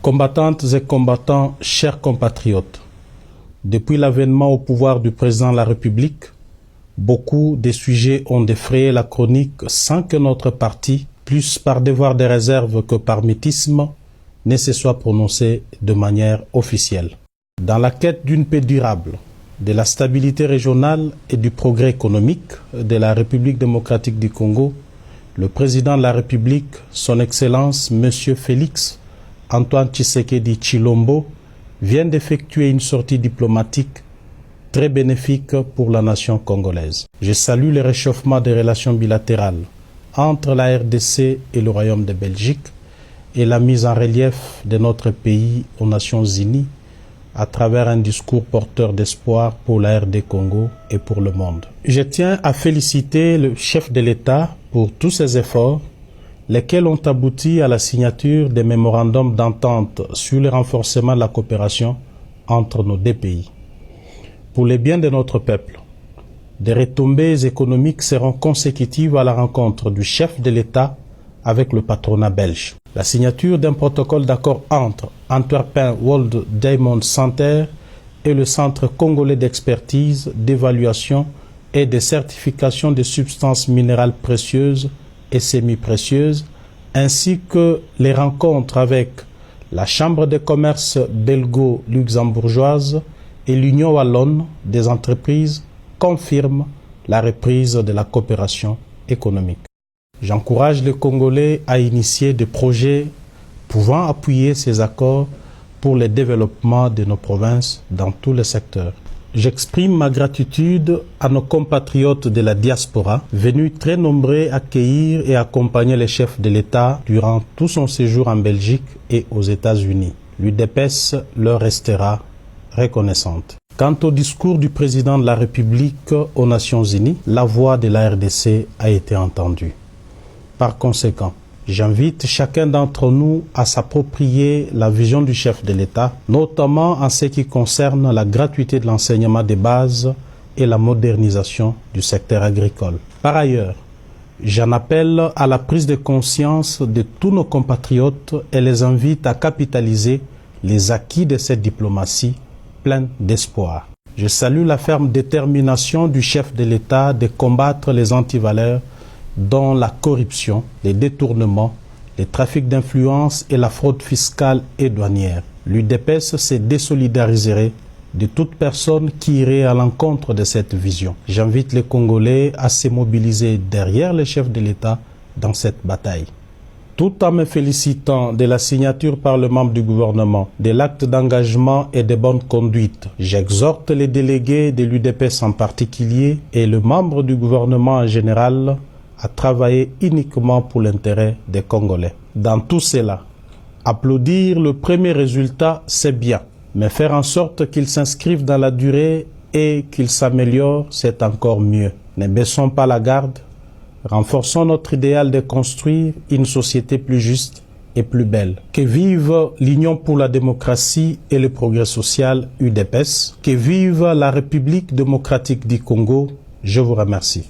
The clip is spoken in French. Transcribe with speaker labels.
Speaker 1: Combattantes et combattants, chers compatriotes, depuis l'avènement au pouvoir du président de la République, beaucoup de sujets ont défrayé la chronique sans que notre parti, plus par devoir de réserve que par mutisme, ne se soit prononcé de manière officielle. Dans la quête d'une paix durable, de la stabilité régionale et du progrès économique de la République démocratique du Congo, le président de la République, son Excellence M. Félix Antoine Tshisekedi Tshilombo, vient d'effectuer une sortie diplomatique très bénéfique pour la nation congolaise. Je salue le réchauffement des relations bilatérales entre la RDC et le Royaume de Belgique et la mise en relief de notre pays aux Nations Unies à travers un discours porteur d'espoir pour la RD Congo et pour le monde. Je tiens à féliciter le chef de l'État pour tous ses efforts, lesquels ont abouti à la signature des mémorandums d'entente sur le renforcement de la coopération entre nos deux pays. Pour le bien de notre peuple, des retombées économiques seront consécutives à la rencontre du chef de l'État avec le patronat belge. La signature d'un protocole d'accord entre Antwerpen World Diamond Center et le Centre congolais d'expertise, d'évaluation et de certification des substances minérales précieuses et semi-précieuses, ainsi que les rencontres avec la Chambre de commerce belgo-luxembourgeoise et l'Union wallonne des entreprises confirment la reprise de la coopération économique. J'encourage les Congolais à initier des projets pouvant appuyer ces accords pour le développement de nos provinces dans tous les secteurs. J'exprime ma gratitude à nos compatriotes de la diaspora, venus très nombreux accueillir et accompagner les chefs de l'État durant tout son séjour en Belgique et aux États-Unis. L'UDPS leur restera reconnaissante. Quant au discours du président de la République aux Nations Unies, la voix de la RDC a été entendue. Par conséquent, j'invite chacun d'entre nous à s'approprier la vision du chef de l'État, notamment en ce qui concerne la gratuité de l'enseignement de base et la modernisation du secteur agricole. Par ailleurs, j'en appelle à la prise de conscience de tous nos compatriotes et les invite à capitaliser les acquis de cette diplomatie pleine d'espoir. Je salue la ferme détermination du chef de l'État de combattre les antivaleurs dont la corruption, les détournements, les trafics d'influence et la fraude fiscale et douanière. L'UDPS se désolidariserait de toute personne qui irait à l'encontre de cette vision. J'invite les Congolais à se mobiliser derrière le chef de l'État dans cette bataille. Tout en me félicitant de la signature par le membre du gouvernement de l'acte d'engagement et de bonne conduite, j'exhorte les délégués de l'UDPS en particulier et le membre du gouvernement en général à travailler uniquement pour l'intérêt des Congolais. Dans tout cela, applaudir le premier résultat, c'est bien, mais faire en sorte qu'il s'inscrive dans la durée et qu'il s'améliore, c'est encore mieux. Ne baissons pas la garde, renforçons notre idéal de construire une société plus juste et plus belle. Que vive l'Union pour la démocratie et le progrès social UDPS, que vive la République démocratique du Congo. Je vous remercie.